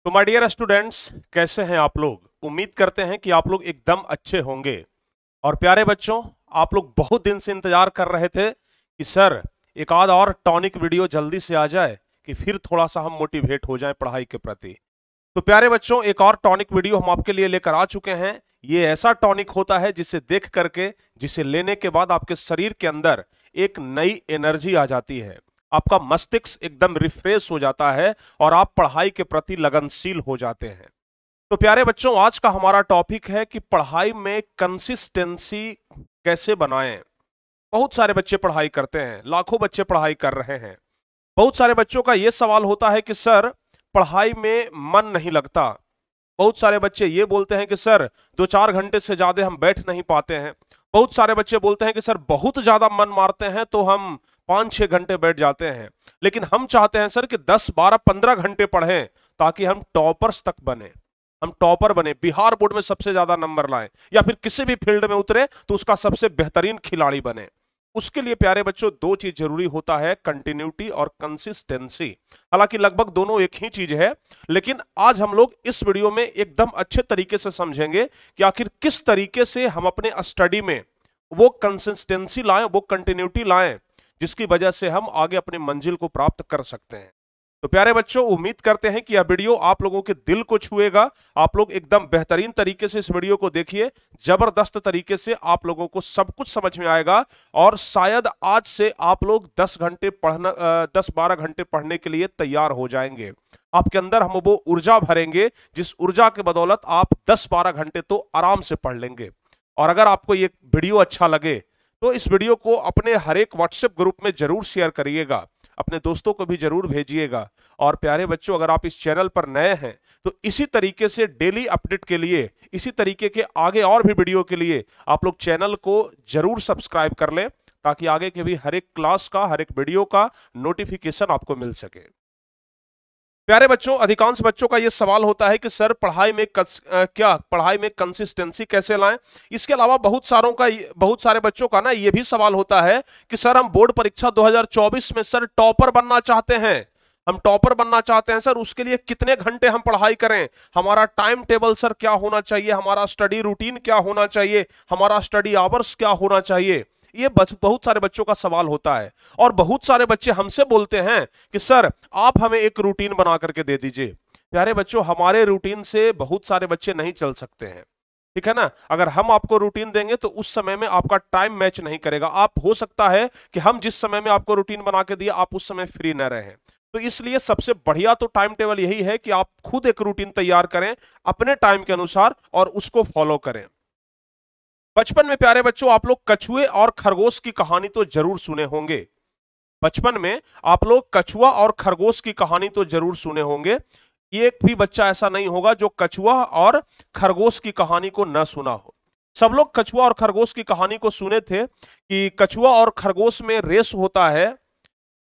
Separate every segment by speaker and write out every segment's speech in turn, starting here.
Speaker 1: तो my dear students, कैसे हैं आप लोग। उम्मीद करते हैं कि आप लोग एकदम अच्छे होंगे। और प्यारे बच्चों, आप लोग बहुत दिन से इंतजार कर रहे थे कि सर एक आध और टॉनिक वीडियो जल्दी से आ जाए कि फिर थोड़ा सा हम मोटिवेट हो जाएं पढ़ाई के प्रति। तो प्यारे बच्चों, एक और टॉनिक वीडियो हम आपके लिए लेकर आ चुके हैं। ये ऐसा टॉनिक होता है जिसे देख करके, जिसे लेने के बाद आपके शरीर के अंदर एक नई एनर्जी आ जाती है, आपका मस्तिष्क एकदम रिफ्रेश हो जाता है और आप पढ़ाई के प्रति लगनशील हो जाते हैं। तो प्यारे बच्चों, आज का हमारा टॉपिक है कि पढ़ाई में कंसिस्टेंसी कैसे बनाएं। बहुत सारे बच्चे पढ़ाई करते हैं, लाखों बच्चे पढ़ाई कर रहे हैं। बहुत सारे बच्चों का यह सवाल होता है कि सर पढ़ाई में मन नहीं लगता। बहुत सारे बच्चे ये बोलते हैं कि सर 2-4 घंटे से ज्यादा हम बैठ नहीं पाते हैं। बहुत सारे बच्चे बोलते हैं कि सर बहुत ज्यादा मन मारते हैं तो हम 5-6 घंटे बैठ जाते हैं। लेकिन हम चाहते हैं सर कि 10-12-15 घंटे पढ़ें ताकि हम टॉपर्स तक बने, हम टॉपर बने, बिहार बोर्ड में सबसे ज्यादा नंबर लाएं, या फिर किसी भी फील्ड में उतरे तो उसका सबसे बेहतरीन खिलाड़ी बने। उसके लिए प्यारे बच्चों दो चीज जरूरी होता है, कंटिन्यूटी और कंसिस्टेंसी। हालांकि लगभग दोनों एक ही चीज है, लेकिन आज हम लोग इस वीडियो में एकदम अच्छे तरीके से समझेंगे कि आखिर किस तरीके से हम अपने स्टडी में वो कंसिस्टेंसी लाएं, वो कंटिन्यूटी लाएं, जिसकी वजह से हम आगे अपनी मंजिल को प्राप्त कर सकते हैं। तो प्यारे बच्चों, उम्मीद करते हैं कि यह वीडियो आप लोगों के दिल को छुएगा। आप लोग एकदम बेहतरीन तरीके से इस वीडियो को देखिए, जबरदस्त तरीके से आप लोगों को सब कुछ समझ में आएगा और शायद आज से आप लोग 10-12 घंटे पढ़ने के लिए तैयार हो जाएंगे। आपके अंदर हम वो ऊर्जा भरेंगे जिस ऊर्जा के बदौलत आप 10-12 घंटे तो आराम से पढ़ लेंगे। और अगर आपको ये वीडियो अच्छा लगे तो इस वीडियो को अपने हर एक व्हाट्सएप ग्रुप में जरूर शेयर करिएगा, अपने दोस्तों को भी जरूर भेजिएगा। और प्यारे बच्चों, अगर आप इस चैनल पर नए हैं तो इसी तरीके से डेली अपडेट के लिए, इसी तरीके के आगे और भी वीडियो के लिए आप लोग चैनल को जरूर सब्सक्राइब कर लें, ताकि आगे के भी हर एक क्लास का, हर एक वीडियो का नोटिफिकेशन आपको मिल सके। प्यारे बच्चों, अधिकांश बच्चों का यह सवाल होता है कि सर पढ़ाई में पढ़ाई में कंसिस्टेंसी कैसे लाएं। इसके अलावा बहुत सारे बच्चों का ना ये भी सवाल होता है कि सर हम बोर्ड परीक्षा 2024 में सर टॉपर बनना चाहते हैं, हम टॉपर बनना चाहते हैं सर, उसके लिए कितने घंटे हम पढ़ाई करें, हमारा टाइम टेबल सर क्या होना चाहिए, हमारा स्टडी रूटीन क्या होना चाहिए, हमारा स्टडी आवर्स क्या होना चाहिए। ये बहुत सारे बच्चों का सवाल होता है। और बहुत सारे बच्चे हमसे बोलते हैं कि सर आप हमें एक रूटीन बना करके दे दीजिए। प्यारे बच्चों, हमारे रूटीन से बहुत सारे बच्चे नहीं चल सकते हैं, ठीक है ना। अगर हम आपको रूटीन देंगे तो उस समय में आपका टाइम मैच नहीं करेगा। आप हो सकता है कि हम जिस समय में आपको रूटीन बना के दिए आप उस समय फ्री न रहें। तो इसलिए सबसे बढ़िया तो टाइम टेबल यही है कि आप खुद एक रूटीन तैयार करें अपने टाइम के अनुसार और उसको फॉलो करें। बचपन में प्यारे बच्चों आप लोग कछुए और खरगोश की कहानी तो जरूर सुने होंगे। बचपन में आप लोग कछुआ और खरगोश की कहानी तो जरूर सुने होंगे। एक भी बच्चा ऐसा नहीं होगा जो कछुआ और खरगोश की कहानी को न सुना हो। सब लोग कछुआ और खरगोश की कहानी को सुने थे कि कछुआ और खरगोश में रेस होता है।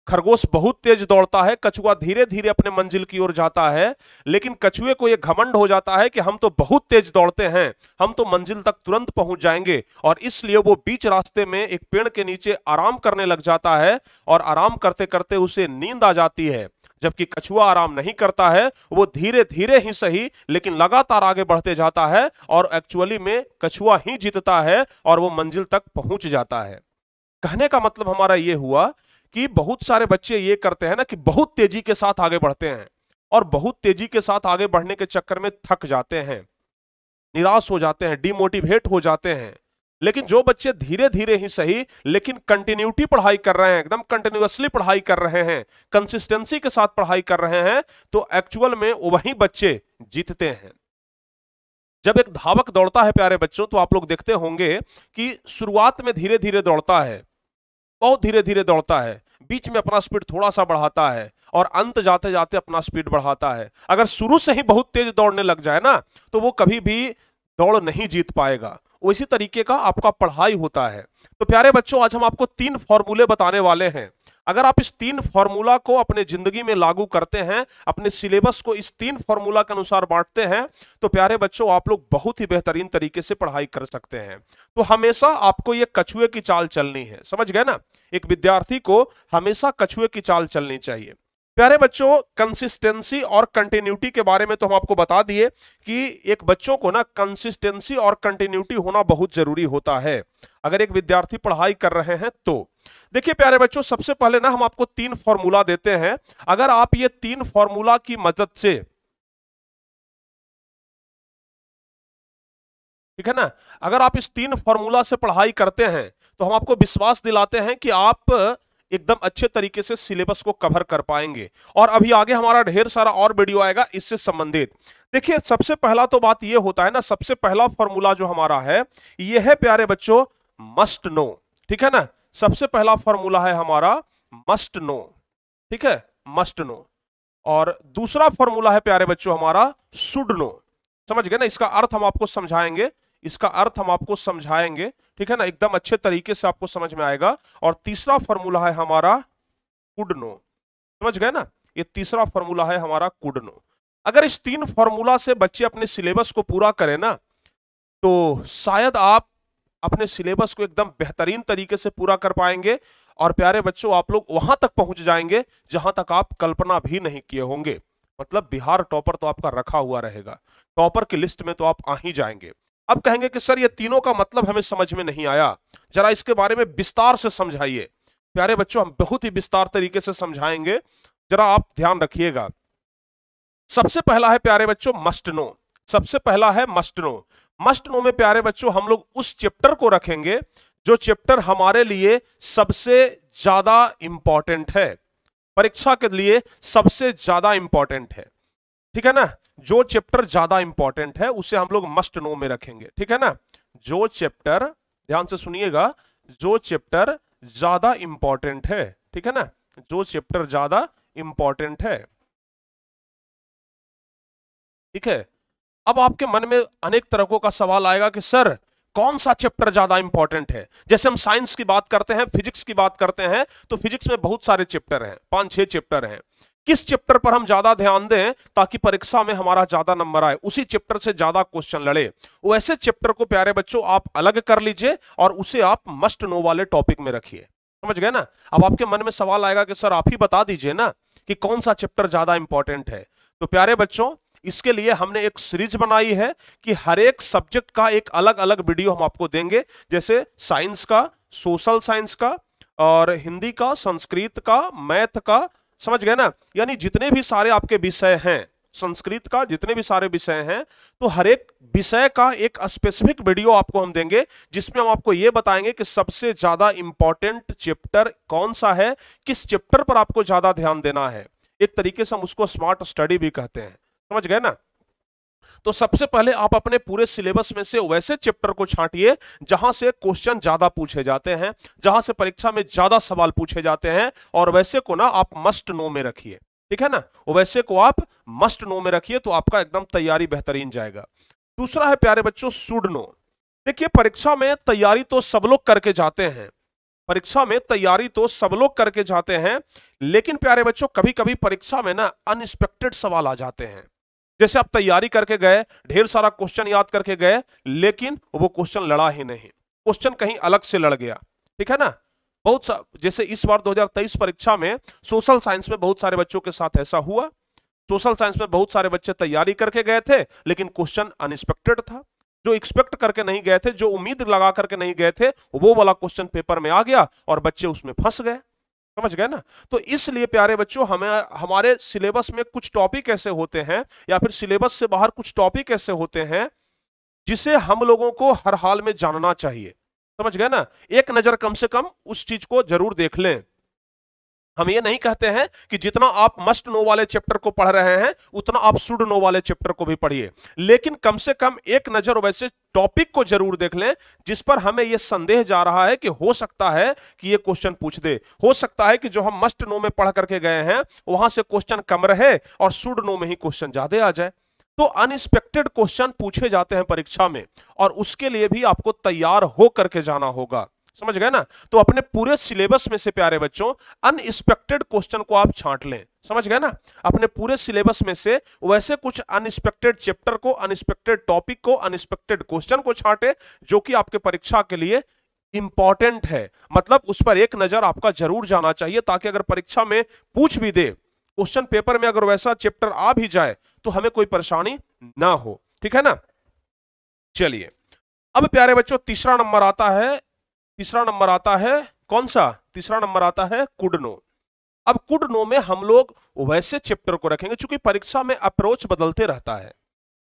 Speaker 1: खरगोश बहुत तेज दौड़ता है, कछुआ धीरे धीरे अपने मंजिल की ओर जाता है। लेकिन कछुए को यह घमंड हो जाता है कि हम तो बहुत तेज दौड़ते हैं, हम तो मंजिल तक तुरंत पहुंच जाएंगे, और इसलिए वो बीच रास्ते में एक पेड़ के नीचे आराम करने लग जाता है। और आराम करते करते उसे नींद आ जाती है। जबकि कछुआ आराम नहीं करता है, वो धीरे धीरे ही सही लेकिन लगातार आगे बढ़ते जाता है, और एक्चुअली में कछुआ ही जीतता है और वो मंजिल तक पहुंच जाता है। कहने का मतलब हमारा ये हुआ कि बहुत सारे बच्चे ये करते हैं ना कि बहुत तेजी के साथ आगे बढ़ते हैं, और बहुत तेजी के साथ आगे बढ़ने के चक्कर में थक जाते हैं, निराश हो जाते हैं, डिमोटिवेट हो जाते हैं। लेकिन जो बच्चे धीरे धीरे ही सही लेकिन कंटिन्यूटी पढ़ाई कर रहे हैं, एकदम कंटिन्यूअसली पढ़ाई कर रहे हैं, कंसिस्टेंसी के साथ पढ़ाई कर रहे हैं, तो एक्चुअल में वही बच्चे जीतते हैं। जब एक धावक दौड़ता है प्यारे बच्चों, तो आप लोग देखते होंगे कि शुरुआत में धीरे धीरे दौड़ता है, बहुत धीरे धीरे दौड़ता है, बीच में अपना स्पीड थोड़ा सा बढ़ाता है, और अंत जाते जाते अपना स्पीड बढ़ाता है। अगर शुरू से ही बहुत तेज दौड़ने लग जाए ना तो वो कभी भी दौड़ नहीं जीत पाएगा। उसी तरीके का आपका पढ़ाई होता है। तो प्यारे बच्चों, आज हम आपको 3 फॉर्मूले बताने वाले हैं। अगर आप इस 3 फॉर्मूला को अपने जिंदगी में लागू करते हैं, अपने सिलेबस को इस 3 फॉर्मूला के अनुसार बांटते हैं, तो प्यारे बच्चों आप लोग बहुत ही बेहतरीन तरीके से पढ़ाई कर सकते हैं। तो हमेशा आपको ये कछुए की चाल चलनी है, समझ गए ना। एक विद्यार्थी को हमेशा कछुए की चाल चलनी चाहिए। प्यारे बच्चों, कंसिस्टेंसी और कंटिन्यूटी के बारे में तो हम आपको बता दिए कि एक बच्चों को ना कंसिस्टेंसी और कंटिन्यूटी होना बहुत जरूरी होता है अगर एक विद्यार्थी पढ़ाई कर रहे हैं तो। देखिए प्यारे बच्चों, सबसे पहले ना हम आपको 3 फॉर्मूला देते हैं। अगर आप ये 3 फॉर्मूला की मदद से, ठीक है ना, अगर आप इस 3 फॉर्मूला से पढ़ाई करते हैं तो हम आपको विश्वास दिलाते हैं कि आप एकदम अच्छे तरीके से सिलेबस को कवर कर पाएंगे। और अभी आगे हमारा ढेर सारा और वीडियो आएगा इससे संबंधित। देखिए सबसे पहला तो बात ये होता है ना, सबसे पहला फॉर्मूला जो हमारा है ये है प्यारे बच्चों मस्ट नो, ठीक है ना। सबसे पहला फॉर्मूला है हमारा मस्ट नो, ठीक है, मस्ट नो। और दूसरा फॉर्मूला है प्यारे बच्चों हमारा शुड नो। समझ गए ना, इसका अर्थ हम आपको समझाएंगे, इसका अर्थ हम आपको समझाएंगे, ठीक है ना, एकदम अच्छे तरीके से आपको समझ में आएगा। और तीसरा फॉर्मूला है हमारा कुड नो। समझ गए ना, ये तीसरा फॉर्मूला है हमारा कुड नो। अगर इस 3 फॉर्मूला से बच्चे अपने सिलेबस को पूरा करें ना तो शायद आप अपने सिलेबस को एकदम बेहतरीन तरीके से पूरा कर पाएंगे। और प्यारे बच्चों, आप लोग वहां तक पहुंच जाएंगे जहां तक आप कल्पना भी नहीं किए होंगे। मतलब बिहार टॉपर तो आपका रखा हुआ रहेगा, टॉपर की लिस्ट में तो आप आ ही जाएंगे। अब कहेंगे कि सर ये तीनों का मतलब हमें समझ में नहीं आया, जरा इसके बारे में विस्तार से समझाइए। प्यारे बच्चों, हम बहुत ही विस्तार तरीके से समझाएंगे, जरा आप ध्यान रखिएगा। सबसे पहला है प्यारे बच्चों मस्ट नो। सबसे पहला है मस्ट नो। मस्ट नो में प्यारे बच्चों हम लोग उस चैप्टर को रखेंगे जो चैप्टर हमारे लिए सबसे ज्यादा इंपॉर्टेंट है, परीक्षा के लिए सबसे ज्यादा इंपॉर्टेंट है, ठीक है ना। जो चैप्टर ज्यादा इंपॉर्टेंट है उसे हम लोग मस्ट नो में रखेंगे, ठीक है ना। जो चैप्टर, ध्यान से सुनिएगा, जो चैप्टर ज्यादा इंपॉर्टेंट है, ठीक है ना, जो चैप्टर ज्यादा इंपॉर्टेंट है, ठीक है। अब आपके मन में अनेक तरह का सवाल आएगा कि सर कौन सा चैप्टर ज्यादा इंपॉर्टेंट है। जैसे हम साइंस की बात करते हैं, फिजिक्स की बात करते हैं, तो फिजिक्स में बहुत सारे चैप्टर हैं, 5-6 चैप्टर हैं। किस चैप्टर पर हम ज्यादा ध्यान दें ताकि परीक्षा में हमारा ज्यादा नंबर आए, उसी चैप्टर से ज्यादा क्वेश्चन लड़े, वैसे चैप्टर को प्यारे बच्चों आप अलग कर लीजिए और उसे आप मस्ट नो वाले टॉपिक में रखिए। समझ गए ना। अब आपके मन में सवाल आएगा कि सर आप ही बता दीजिए ना कि कौन सा चैप्टर ज्यादा इंपॉर्टेंट है। तो प्यारे बच्चों, इसके लिए हमने एक सीरीज बनाई है कि हर एक सब्जेक्ट का एक अलग अलग वीडियो हम आपको देंगे। जैसे साइंस का, सोशल साइंस का, और हिंदी का, संस्कृत का, मैथ का, समझ गए ना, यानी जितने भी सारे आपके विषय हैं, संस्कृत का जितने भी सारे विषय हैं, तो हर एक विषय का एक स्पेसिफिक वीडियो आपको हम देंगे जिसमें हम आपको यह बताएंगे कि सबसे ज्यादा इंपॉर्टेंट चैप्टर कौन सा है, किस चैप्टर पर आपको ज्यादा ध्यान देना है। एक तरीके से हम उसको स्मार्ट स्टडी भी कहते हैं। समझ गए ना। तो सबसे पहले आप अपने पूरे सिलेबस में से वैसे चैप्टर को छांटिए जहां से क्वेश्चन ज्यादा पूछे जाते हैं, जहां से परीक्षा में ज्यादा सवाल पूछे जाते हैं, और वैसे को ना आप मस्ट नो में रखिए, ठीक है ना। वैसे को आप मस्ट नो में रखिए तो आपका एकदम तैयारी बेहतरीन जाएगा। दूसरा है प्यारे बच्चों शुड नो। देखिए परीक्षा में तैयारी तो सब लोग करके जाते हैं, परीक्षा में तैयारी तो सब लोग करके जाते हैं, लेकिन प्यारे बच्चों कभी कभी परीक्षा में ना अनएक्सपेक्टेड सवाल आ जाते हैं। जैसे आप तैयारी करके गए, ढेर सारा क्वेश्चन याद करके गए, लेकिन वो क्वेश्चन लड़ा ही नहीं, क्वेश्चन कहीं अलग से लड़ गया, ठीक है ना। जैसे इस बार 2023 परीक्षा में सोशल साइंस में बहुत सारे बच्चों के साथ ऐसा हुआ। सोशल साइंस में बहुत सारे बच्चे तैयारी करके गए थे लेकिन क्वेश्चन अनएक्सपेक्टेड था। जो एक्सपेक्ट करके नहीं गए थे, जो उम्मीद लगा करके नहीं गए थे, वो वाला क्वेश्चन पेपर में आ गया और बच्चे उसमें फंस गए। समझ गए ना। तो इसलिए प्यारे बच्चों हमें हमारे सिलेबस में कुछ टॉपिक ऐसे होते हैं या फिर सिलेबस से बाहर कुछ टॉपिक ऐसे होते हैं जिसे हम लोगों को हर हाल में जानना चाहिए। समझ गए ना। एक नजर कम से कम उस चीज को जरूर देख लें। हम ये नहीं कहते हैं कि जितना आप मस्ट नो वाले चैप्टर को पढ़ रहे हैं उतना आप शुड नो वाले चैप्टर को भी पढ़िए, लेकिन कम से कम एक नजर वैसे टॉपिक को जरूर देख लें जिस पर हमें यह संदेह जा रहा है कि हो सकता है कि ये क्वेश्चन पूछ दे, हो सकता है कि जो हम मस्ट नो में पढ़ करके गए हैं वहां से क्वेश्चन कम रहे और शुड नो में ही क्वेश्चन ज्यादा आ जाए। तो अनएक्सपेक्टेड क्वेश्चन पूछे जाते हैं परीक्षा में और उसके लिए भी आपको तैयार हो करके जाना होगा। समझ गए ना। तो अपने पूरे सिलेबस में से प्यारे बच्चों अनएक्सपेक्टेड क्वेश्चन को आप छांट लें। समझ गए ना। अपने पूरे सिलेबस में से वैसे कुछ अनएक्सपेक्टेड चैप्टर को, अनएक्सपेक्टेड टॉपिक को, अनएक्सपेक्टेड क्वेश्चन को छांटे जो कि आपके परीक्षा के लिए इंपॉर्टेंट है। मतलब उस पर एक नजर आपका जरूर जाना चाहिए ताकि अगर परीक्षा में पूछ भी दे क्वेश्चन पेपर में अगर वैसा चैप्टर आ भी जाए तो हमें कोई परेशानी ना हो, ठीक है ना। चलिए अब प्यारे बच्चों तीसरा नंबर आता है, तीसरा नंबर आता है कौन सा, तीसरा नंबर आता है कुडनो। अब कुडनो में हम लोग वैसे चैप्टर को रखेंगे, चूंकि परीक्षा में अप्रोच बदलते रहता है,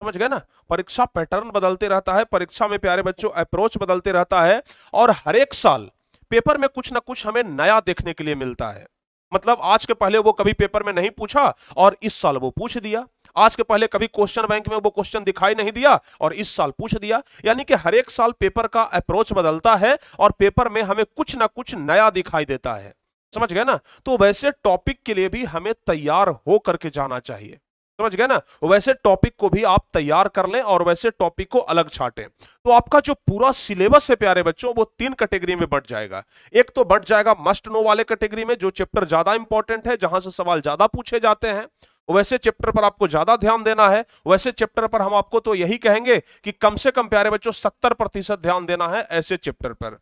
Speaker 1: समझ गए ना, परीक्षा पैटर्न बदलते रहता है, परीक्षा में प्यारे बच्चों अप्रोच बदलते रहता है, और हर एक साल पेपर में कुछ ना कुछ हमें नया देखने के लिए मिलता है। मतलब आज के पहले वो कभी पेपर में नहीं पूछा और इस साल वो पूछ दिया, आज के पहले कभी क्वेश्चन बैंक में वो क्वेश्चन दिखाई नहीं दिया और इस साल पूछ दिया। यानी कि हर एक साल पेपर का अप्रोच बदलता है और पेपर में हमें कुछ ना कुछ नया दिखाई देता है, समझ गए ना। तो वैसे टॉपिक के लिए भी हमें तैयार हो करके जाना चाहिए, समझ गए ना। वैसे टॉपिक को भी आप तैयार कर लें और वैसे टॉपिक को अलग छांटें। तो आपका जो पूरा सिलेबस है प्यारे बच्चों वो 3 कैटेगरी में बंट जाएगा। एक तो बंट जाएगा मस्ट नो वाले कैटेगरी में, जो चैप्टर ज्यादा इंपॉर्टेंट है, जहां से सवाल ज्यादा पूछे जाते हैं, वैसे चैप्टर पर आपको ज्यादा ध्यान देना है। वैसे चैप्टर पर हम आपको तो यही कहेंगे कि कम से कम प्यारे बच्चों 70% ध्यान देना है ऐसे चैप्टर पर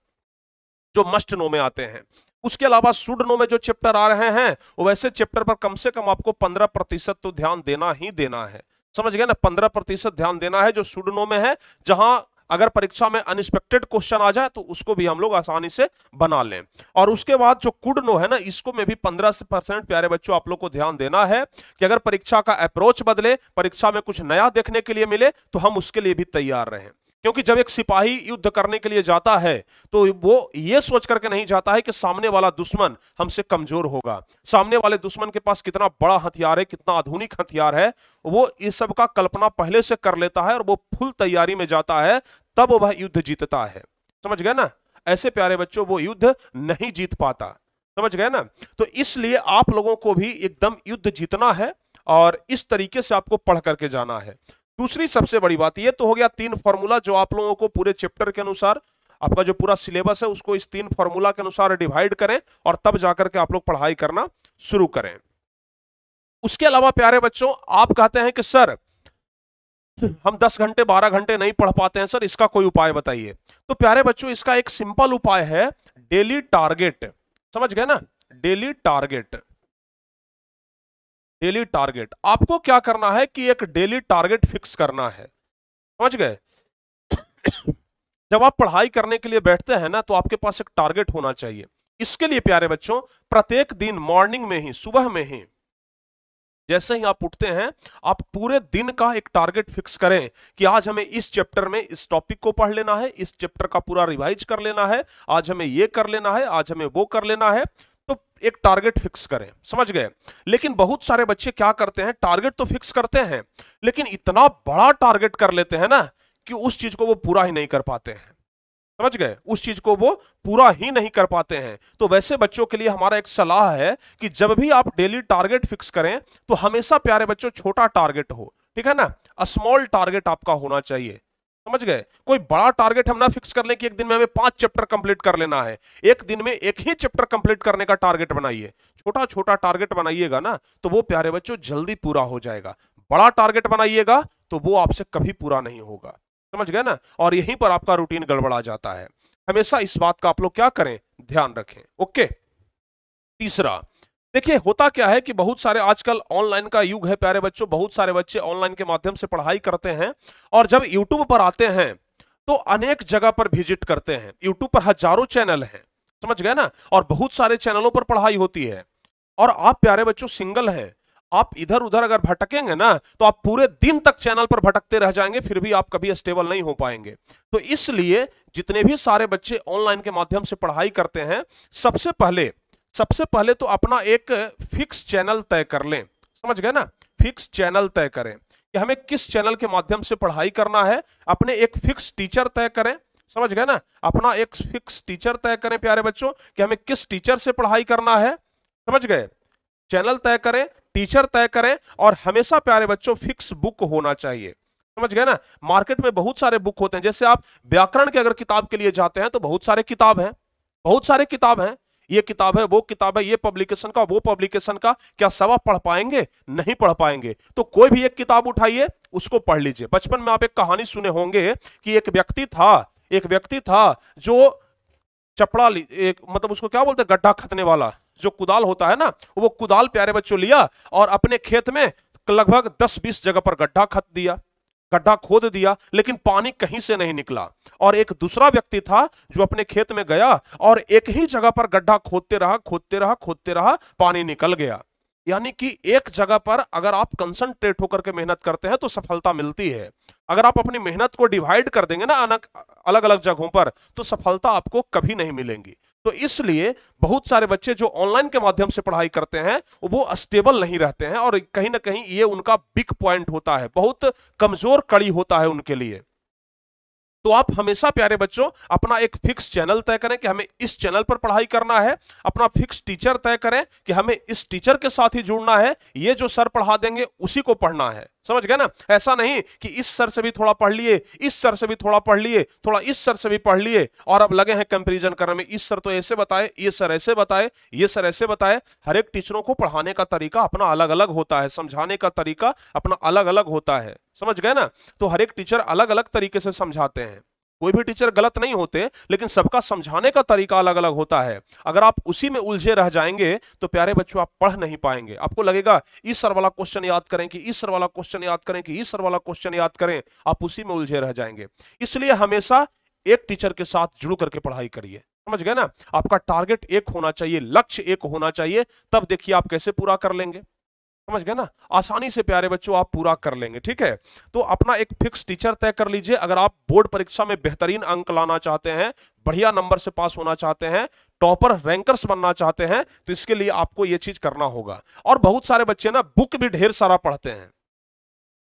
Speaker 1: जो मस्ट नो में आते हैं। उसके अलावा शुड नो में जो चैप्टर आ रहे हैं वैसे चैप्टर पर कम से कम आपको 15% तो ध्यान देना ही देना है, समझ गए ना। 15% ध्यान देना है जो शुड नो में है, जहां अगर परीक्षा में अनएक्सपेक्टेड क्वेश्चन आ जाए तो उसको भी हम लोग आसानी से बना लें। और उसके बाद जो कुड नो है ना, इसको में भी 15% प्यारे बच्चों आप लोग को ध्यान देना है कि अगर परीक्षा का अप्रोच बदले, परीक्षा में कुछ नया देखने के लिए मिले तो हम उसके लिए भी तैयार रहें। क्योंकि जब एक सिपाही युद्ध करने के लिए जाता है तो वो ये सोच करके नहीं जाता है कि सामने वाला दुश्मन हमसे कमजोर होगा, सामने वाले दुश्मन के पास कितना बड़ा हथियार है, कितना आधुनिक हथियार है, वो इस सब का कल्पना पहले से कर लेता है और वो फुल तैयारी में जाता है, तब वह युद्ध जीतता है, समझ गए ना। ऐसे प्यारे बच्चों वो युद्ध नहीं जीत पाता, समझ गए ना। तो इसलिए आप लोगों को भी एकदम युद्ध जीतना है और इस तरीके से आपको पढ़ करके जाना है। दूसरी सबसे बड़ी बात ये तो हो गया 3 फॉर्मूला जो आप लोगों को पूरे चैप्टर के अनुसार, आपका जो पूरा सिलेबस है उसको इस 3 फॉर्मूला के अनुसार डिवाइड करें और तब जाकर के आप लोग पढ़ाई करना शुरू करें। उसके अलावा प्यारे बच्चों आप कहते हैं कि सर हम 10 घंटे 12 घंटे नहीं पढ़ पाते हैं सर, इसका कोई उपाय बताइए। तो प्यारे बच्चों इसका एक सिंपल उपाय है, डेली टारगेट, समझ गए ना, डेली टारगेट। डेली टारगेट आपको क्या करना है कि एक डेली टारगेट फिक्स करना है, समझ गए। जब आप पढ़ाई करने के लिए बैठते हैं ना तो आपके पास एक टारगेट होना चाहिए। इसके लिए प्यारे बच्चों प्रत्येक दिन मॉर्निंग में ही, सुबह में ही, जैसे ही आप उठते हैं आप पूरे दिन का एक टारगेट फिक्स करें कि आज हमें इस चैप्टर में इस टॉपिक को पढ़ लेना है, इस चैप्टर का पूरा रिवाइज कर लेना है, आज हमें ये कर लेना है, आज हमें वो कर लेना है। तो एक टारगेट फिक्स करें, समझ गए। लेकिन बहुत सारे बच्चे क्या करते हैं, टारगेट तो फिक्स करते हैं लेकिन इतना बड़ा टारगेट कर लेते हैं ना कि उस चीज को वो पूरा ही नहीं कर पाते हैं, समझ गए, उस चीज को वो पूरा ही नहीं कर पाते हैं। तो वैसे बच्चों के लिए हमारा एक सलाह है कि जब भी आप डेली टारगेट फिक्स करें तो हमेशा प्यारे बच्चों छोटा टारगेट हो, ठीक है ना, स्मॉल टारगेट आपका होना चाहिए, समझ गए। कोई बड़ा टारगेट हम ना फिक्स कर लें कि एक दिन में हमें 5 चैप्टर कंप्लीट कर लेना है, एक दिन में एक ही चैप्टर कंप्लीट करने का टारगेट बनाइए। छोटा छोटा टारगेट बनाइएगा ना तो वो प्यारे बच्चों जल्दी पूरा हो जाएगा। बड़ा टारगेट बनाइएगा तो वो आपसे कभी पूरा नहीं होगा, समझ गए ना। और यहीं पर आपका रूटीन गड़बड़ा जाता है। हमेशा इस बात का आप लोग क्या करें, ध्यान रखें। ओके, तीसरा देखिए होता क्या है कि बहुत सारे आजकल ऑनलाइन का युग है प्यारे बच्चों, बहुत सारे बच्चे ऑनलाइन के माध्यम से पढ़ाई करते हैं और जब यूट्यूब पर आते हैं तो अनेक जगह पर विजिट करते हैं। यूट्यूब पर हजारों चैनल हैं, समझ गए ना, और बहुत सारे चैनलों पर पढ़ाई होती है और आप प्यारे बच्चों सिंगल हैं, आप इधर उधर अगर भटकेंगे ना तो आप पूरे दिन तक चैनल पर भटकते रह जाएंगे, फिर भी आप कभी स्टेबल नहीं हो पाएंगे। तो इसलिए जितने भी सारे बच्चे ऑनलाइन के माध्यम से पढ़ाई करते हैं सबसे पहले तो अपना एक फिक्स चैनल तय कर लें, समझ गए ना, फिक्स चैनल तय करें कि हमें किस चैनल के माध्यम से पढ़ाई करना है। अपने एक फिक्स टीचर तय करें, समझ गए ना, अपना एक फिक्स टीचर तय करें प्यारे बच्चों कि हमें किस टीचर से पढ़ाई करना है, समझ गए। चैनल तय करें, टीचर तय करें और हमेशा प्यारे बच्चों फिक्स बुक होना चाहिए, समझ गए ना। मार्केट में बहुत सारे बुक होते हैं, जैसे आप व्याकरण के अगर किताब के लिए जाते हैं तो बहुत सारे किताब हैं, बहुत सारे किताब हैं, ये किताब है, वो किताब है, ये पब्लिकेशन का, वो पब्लिकेशन का, क्या सब आप पढ़ पाएंगे, नहीं पढ़ पाएंगे। तो कोई भी एक किताब उठाइए उसको पढ़ लीजिए। बचपन में आप एक कहानी सुने होंगे कि एक व्यक्ति था जो चपड़ा, एक मतलब उसको क्या बोलते हैं, गड्ढा खतने वाला, जो कुदाल होता है ना, वो कुदाल प्यारे बच्चों लिया और अपने खेत में लगभग 10-20 जगह पर गड्ढा खोद दिया, लेकिन पानी कहीं से नहीं निकला। और एक दूसरा व्यक्ति था जो अपने खेत में गया और एक ही जगह पर गड्ढा खोदते रहा, पानी निकल गया। यानी कि एक जगह पर अगर आप कंसंट्रेट होकर के मेहनत करते हैं तो सफलता मिलती है। अगर आप अपनी मेहनत को डिवाइड कर देंगे ना अलग अलग जगहों पर, तो सफलता आपको कभी नहीं मिलेगी। तो इसलिए बहुत सारे बच्चे जो ऑनलाइन के माध्यम से पढ़ाई करते हैं वो स्टेबल नहीं रहते हैं, और कहीं ना कहीं ये उनका वीक पॉइंट होता है, बहुत कमजोर कड़ी होता है उनके लिए। तो आप हमेशा प्यारे बच्चों अपना एक फिक्स चैनल तय करें कि हमें इस चैनल पर पढ़ाई करना है, अपना फिक्स टीचर तय करें कि हमें इस टीचर के साथ ही जुड़ना है, ये जो सर पढ़ा देंगे उसी को पढ़ना है। समझ गए ना? ऐसा नहीं कि इस सर से भी थोड़ा पढ़ लिए, इस सर से भी थोड़ा पढ़ लिए, थोड़ा इस सर से भी पढ़ लिए, और अब लगे हैं कंपैरिजन करने में, इस सर तो ऐसे बताए, ये सर ऐसे बताए, ये सर ऐसे बताए। हर एक टीचरों को पढ़ाने का तरीका अपना अलग अलग होता है, समझाने का तरीका अपना अलग अलग होता है। समझ गए ना? तो हर एक टीचर अलग अलग तरीके से समझाते हैं। कोई भी टीचर गलत नहीं होते, लेकिन सबका समझाने का तरीका अलग अलग होता है। अगर आप उसी में उलझे रह जाएंगे तो प्यारे बच्चों आप पढ़ नहीं पाएंगे। आपको लगेगा इस सर वाला क्वेश्चन याद करें कि इस सर वाला क्वेश्चन याद करें कि इस सर वाला क्वेश्चन याद करें, आप उसी में उलझे रह जाएंगे। इसलिए हमेशा एक टीचर के साथ जुड़ करके पढ़ाई करिए। समझ गए ना? आपका टारगेट एक होना चाहिए, लक्ष्य एक होना चाहिए, तब देखिए आप कैसे पूरा कर लेंगे। समझ गए ना? आसानी से प्यारे बच्चों आप पूरा कर लेंगे। ठीक है, तो अपना एक फिक्स टीचर तय कर लीजिए। अगर आप बोर्ड परीक्षा में बेहतरीन अंक लाना चाहते हैं, बढ़िया नंबर से पास होना चाहते हैं, टॉपर रैंकर्स बनना चाहते हैं, तो इसके लिए आपको यह चीज करना होगा। और बहुत सारे बच्चे ना बुक भी ढेर सारा पढ़ते हैं,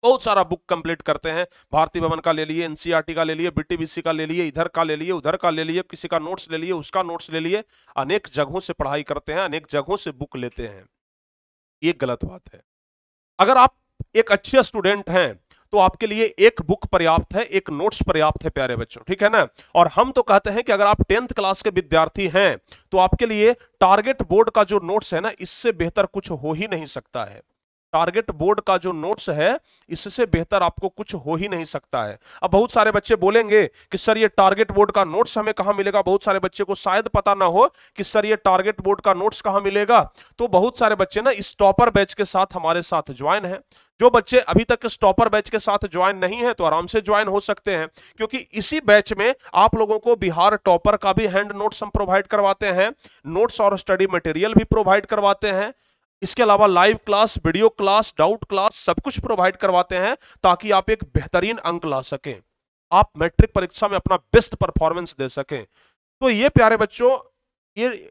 Speaker 1: बहुत सारा बुक कंप्लीट करते हैं। भारतीय भवन का ले लिए, एनसीईआरटी का ले लिए, बीटीबीसी का ले लिए, इधर का ले लिए, उधर का ले लिए, किसी का नोट्स ले लिए, उसका नोट्स ले लिए, अनेक जगहों से पढ़ाई करते हैं, अनेक जगहों से बुक लेते हैं। ये गलत बात है। अगर आप एक अच्छे स्टूडेंट हैं तो आपके लिए एक बुक पर्याप्त है, एक नोट्स पर्याप्त है प्यारे बच्चों। ठीक है ना? और हम तो कहते हैं कि अगर आप 10th क्लास के विद्यार्थी हैं तो आपके लिए टारगेट बोर्ड का जो नोट्स है ना, इससे बेहतर कुछ हो ही नहीं सकता है। टारगेट बोर्ड का जो नोट्स है, इससे बेहतर आपको कुछ हो ही नहीं सकता है। अब बहुत सारे बच्चे बोलेंगे कि सर ये टारगेट बोर्ड का नोट्स हमें कहां मिलेगा? बहुत सारे बच्चे को शायद पता ना हो कि सर ये टारगेट बोर्ड का नोट्स कहां मिलेगा। तो बहुत सारे बच्चे ना इस टॉपर बैच के साथ हमारे साथ ज्वाइन है। जो बच्चे अभी तक इस टॉपर बैच के साथ ज्वाइन नहीं है तो आराम से ज्वाइन हो सकते हैं, क्योंकि इसी बैच में आप लोगों को बिहार टॉपर का भी हैंड नोट्स हम प्रोवाइड करवाते हैं, नोट्स और स्टडी मटेरियल भी प्रोवाइड करवाते हैं। इसके अलावा live class, video class, doubt class सब कुछ प्रोवाइड करवाते हैं, ताकि आप एक बेहतरीन अंक ला सकें, आप मैट्रिक परीक्षा में अपना बेस्ट परफॉर्मेंस दे सकें। तो ये प्यारे बच्चों, ये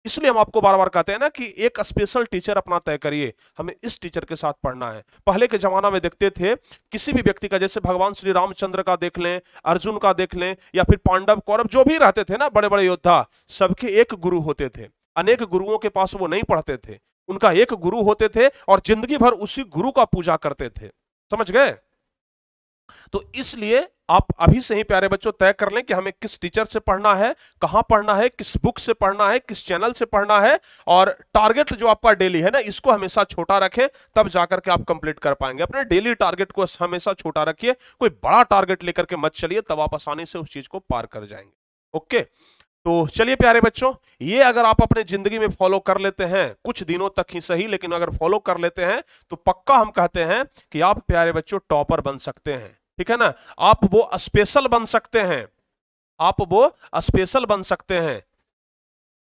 Speaker 1: इसलिए हम आपको बार बार कहते हैं ना कि एक स्पेशल टीचर अपना तय करिए, हमें इस टीचर के साथ पढ़ना है। पहले के जमाना में देखते थे किसी भी व्यक्ति का, जैसे भगवान श्री रामचंद्र का देख लें, अर्जुन का देख लें, या फिर पांडव कौरव जो भी रहते थे ना, बड़े बड़े योद्धा, सबके एक गुरु होते थे। अनेक गुरुओं के पास वो नहीं पढ़ते थे, उनका एक गुरु होते थे और जिंदगी भर उसी गुरु का पूजा करते थे। समझ गए? तो इसलिए आप अभी से ही प्यारे बच्चों तय कर लें कि हमें किस टीचर से पढ़ना है, कहां पढ़ना है, किस बुक से पढ़ना है, किस चैनल से पढ़ना है। और टारगेट जो आपका डेली है ना, इसको हमेशा छोटा रखें, तब जाकर के आप कंप्लीट कर पाएंगे। अपने डेली टारगेट को हमेशा छोटा रखिए, कोई बड़ा टारगेट लेकर के मत चलिए, तब आप आसानी से उस चीज को पार कर जाएंगे। ओके, तो चलिए प्यारे बच्चों, ये अगर आप अपने जिंदगी में फॉलो कर लेते हैं, कुछ दिनों तक ही सही, लेकिन अगर फॉलो कर लेते हैं तो पक्का हम कहते हैं कि आप प्यारे बच्चों टॉपर बन सकते हैं। ठीक है ना? आप वो स्पेशल बन सकते हैं, आप वो स्पेशल बन सकते हैं,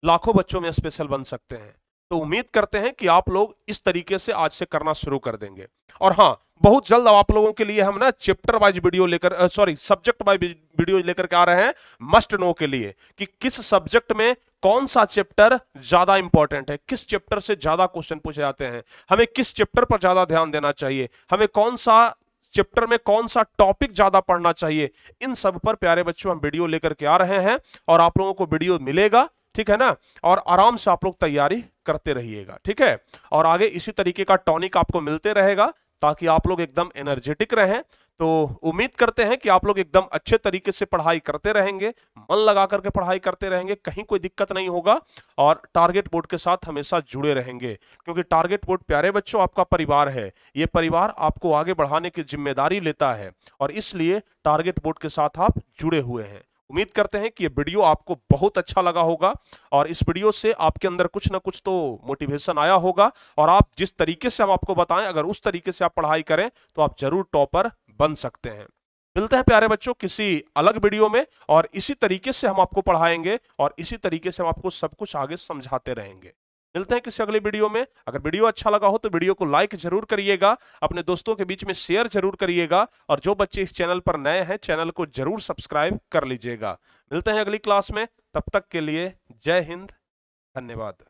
Speaker 1: लाखों बच्चों में स्पेशल बन सकते हैं। तो उम्मीद करते हैं कि आप लोग इस तरीके से आज से करना शुरू कर देंगे। और हाँ, बहुत जल्द आप लोगों के लिए हम ना चैप्टर वाइज वीडियो लेकर, सब्जेक्ट वाइज वीडियो लेकर के आ रहे हैं, मस्ट नो के लिए, कि किस सब्जेक्ट में कौन सा चैप्टर ज्यादा इंपॉर्टेंट है, किस चैप्टर से ज्यादा क्वेश्चन पूछे जाते हैं, हमें किस चैप्टर पर ज्यादा ध्यान देना चाहिए, हमें कौन सा चैप्टर में कौन सा टॉपिक ज्यादा पढ़ना चाहिए। इन सब पर प्यारे बच्चों हम वीडियो लेकर के आ रहे हैं, और आप लोगों को वीडियो मिलेगा। ठीक है ना? और आराम से आप लोग तैयारी करते रहिएगा। ठीक है? और आगे इसी तरीके का टॉनिक आपको मिलते रहेगा, ताकि आप लोग एकदम एनर्जेटिक रहें। तो उम्मीद करते हैं कि आप लोग एकदम अच्छे तरीके से पढ़ाई करते रहेंगे, मन लगा करके पढ़ाई करते रहेंगे, कहीं कोई दिक्कत नहीं होगा, और टारगेट बोर्ड के साथ हमेशा जुड़े रहेंगे, क्योंकि टारगेट बोर्ड प्यारे बच्चों आपका परिवार है। ये परिवार आपको आगे बढ़ाने की जिम्मेदारी लेता है, और इसलिए टारगेट बोर्ड के साथ आप जुड़े हुए हैं। उम्मीद करते हैं कि ये वीडियो आपको बहुत अच्छा लगा होगा और इस वीडियो से आपके अंदर कुछ ना कुछ तो मोटिवेशन आया होगा और आप जिस तरीके से हम आपको बताएं अगर उस तरीके से आप पढ़ाई करें तो आप जरूर टॉपर बन सकते हैं। मिलते हैं प्यारे बच्चों किसी अलग वीडियो में और इसी तरीके से हम आपको पढ़ाएंगे और इसी तरीके से हम आपको सब कुछ आगे समझाते रहेंगे। मिलते हैं किसी अगली वीडियो में। अगर वीडियो अच्छा लगा हो तो वीडियो को लाइक जरूर करिएगा, अपने दोस्तों के बीच में शेयर जरूर करिएगा और जो बच्चे इस चैनल पर नए हैं चैनल को जरूर सब्सक्राइब कर लीजिएगा। मिलते हैं अगली क्लास में, तब तक के लिए जय हिंद, धन्यवाद।